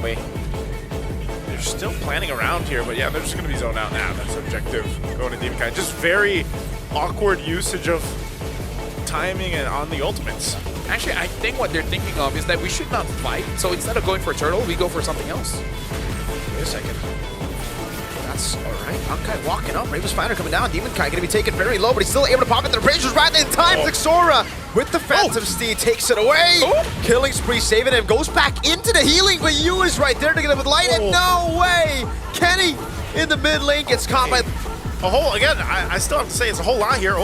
Wait. They're still planning around here, but yeah, they're just going to be zoned out now. That's objective going to Demon Kai. Just very awkward usage of timing and on the ultimates. Actually, I think what they're thinking of is that we should not fight. So instead of going for a turtle, we go for something else. Wait a second. That's all right. Bankai walking up. Raven's Fighter coming down. Demon Kai going to be taken very low, but he's still able to pocket the Rangers right in time. Xora with the Phantom Steed takes it away. Killing spree, saving him. Goes back into the healing, but Yu is right there to get him with light. And no way! Kenny in the mid lane gets caught by a whole, again, I still have to say it's a whole lot here.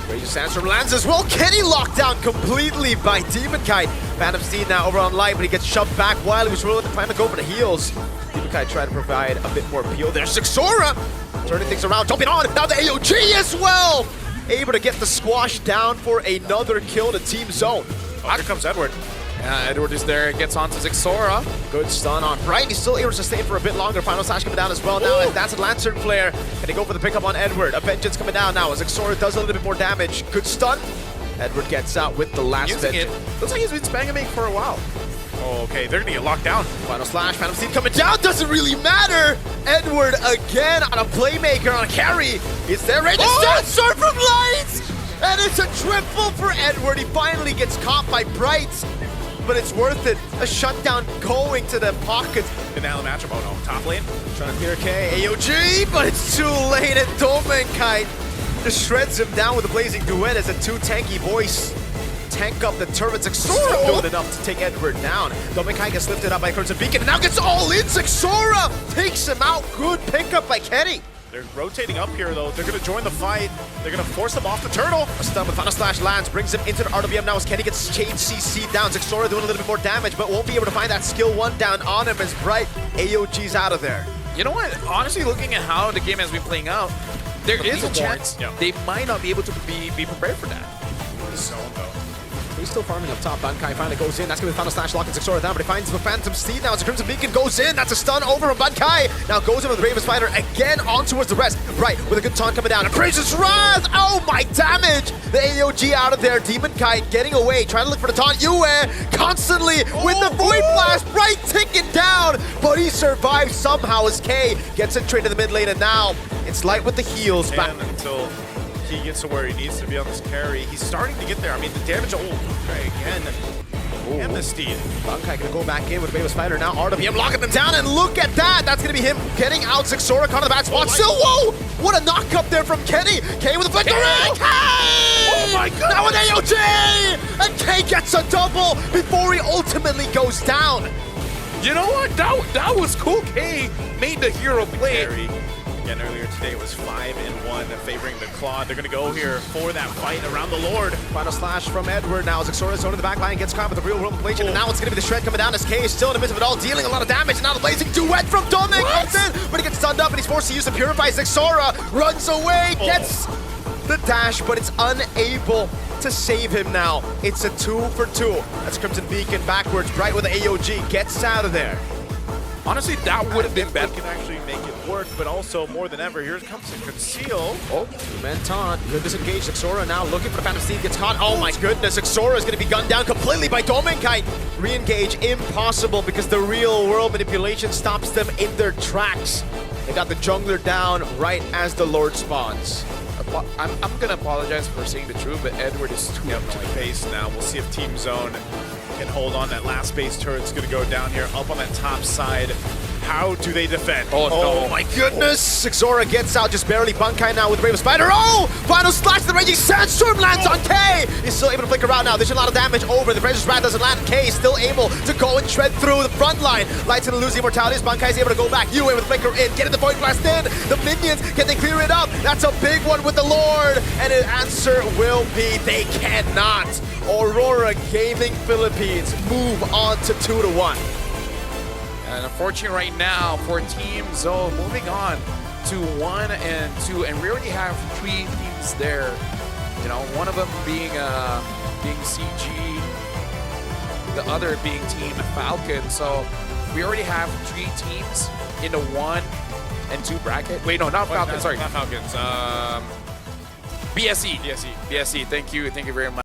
Raging Sandstorm lands as well. Kenny locked down completely by Demon Kai. Phantom Steed now over on light, but he gets shoved back while he was willing to plan to go for the heals. Demon Kai trying to provide a bit more appeal. There's Xora turning things around, jumping on. Now the AOG as well. Able to get the squash down for another kill to Team Zone. Oh, here comes Edward. Edward is there, gets onto Xora. Good stun on Bright. He's still able to sustain for a bit longer. Final slash coming down as well now. And that's a Lantern Flare. Can they go for the pickup on Edward? A Vengeance coming down now as Xora does a little bit more damage. Good stun. Edward gets out with the last Vengeance. Looks like he's been spamming for a while. Oh, okay, they're gonna get locked down. Final slash, Phantom Steed coming down, doesn't really matter. Edward again on a playmaker, on a carry. It's there, Raging Sandstorm from Lights! And it's a triple for Edward. He finally gets caught by Bright, but it's worth it. A shutdown going to the pockets. Finale matchup, oh no, top lane. Trying to PRK AOG, but it's too late, and Domenkai just shreds him down with a blazing duet as a two tanky voice. Tank up the turrets. Xora doing enough to take Edward down. Domenkai gets lifted up by Crimson Beacon and now gets all in. Xora takes him out. Good pickup by Kenny. They're rotating up here though. They're gonna join the fight. They're gonna force them off the turtle. A stun with Final Slash lands, brings him into the RWM now as Kenny gets chain CC down. Xora doing a little bit more damage, but won't be able to find that skill one down on him as Bright AOG's out of there. You know what? Honestly, looking at how the game has been playing out, there is a chance they might not be able to be prepared for that. Zone though. He's still farming up top. Bankai finally goes in. That's going to be Final Slash locking Xora down, but he finds the Phantom Steed now as the Crimson Beacon goes in. That's a stun over from Bankai. Now goes in with the Raven Spider again on towards the rest. Right, with a good taunt coming down. And Praise's Wrath! Oh my damage! The AOG out of there. Demon Kai getting away, trying to look for the taunt. Yue constantly with the Void Blast. Right ticking down, but he survives somehow as K gets it straight to the mid lane. And now it's Light with the heals. Back until he gets to where he needs to be on this carry. He's starting to get there. I mean, the damage, okay, again. And the Steed. Bankai gonna go back in with Raven Spider now. RWM locking them down, and look at that. That's gonna be him getting out. Xora caught in the back spot. Still, whoa! What a knock up there from Kenny. K with a flicker. Oh my god! Now with AOG! And K gets a double before he ultimately goes down. You know what? That was cool. K made the hero play. Again, earlier today it was 5-1 favoring the Claw. They're going to go here for that fight around the Lord. Final slash from Edward now as Xora zone in the back line gets caught with the real world inflation. And now it's going to be the shred coming down as K is still in the midst of it all, dealing a lot of damage. And now the blazing duet from Domek comes in, but he gets stunned up and he's forced to use the Purify. Xora runs away, gets the dash, but it's unable to save him now. It's a 2 for 2. That's Crimson Beacon backwards. Bright with the AOG gets out of there. Honestly, that would have been better. Can actually make it work, but also more than ever, here comes a conceal. Two-man taunt. Good disengage. Xora now looking for the Phantom Steed. Gets caught. Oh my goodness. Xora is going to be gunned down completely by Domenkai. Re-engage impossible because the real world manipulation stops them in their tracks. They got the jungler down right as the Lord spawns. I'm going to apologize for saying the truth, but Edward is too up to the base now. We'll see if Team Zone can hold on. That last base turret's going to go down here, up on that top side. How do they defend? Oh my goodness! Xora gets out just barely. Bankai now with Raven Spider. Oh! Final slash! The Raging Sandstorm lands on K! He's still able to flicker around now. There's a lot of damage over. The Precious Wrath doesn't land. K is still able to go and shred through the front line. Light's gonna lose the immortalities. Bankai's able to go back. Yue with flicker in. Getting the Void Blast in. The minions, can they clear it up? That's a big one with the Lord. And the answer will be they cannot. Aurora Gaming Philippines move on to 2-1. And unfortunately right now for Team Zone moving on to 1-2, and we already have 3 teams there. You know, one of them being CG, the other being Team Falcon. So we already have 3 teams in the 1 and 2 bracket. Wait, no, not Falcon. Sorry, not Falcons. BSE. BSE. Thank you very much.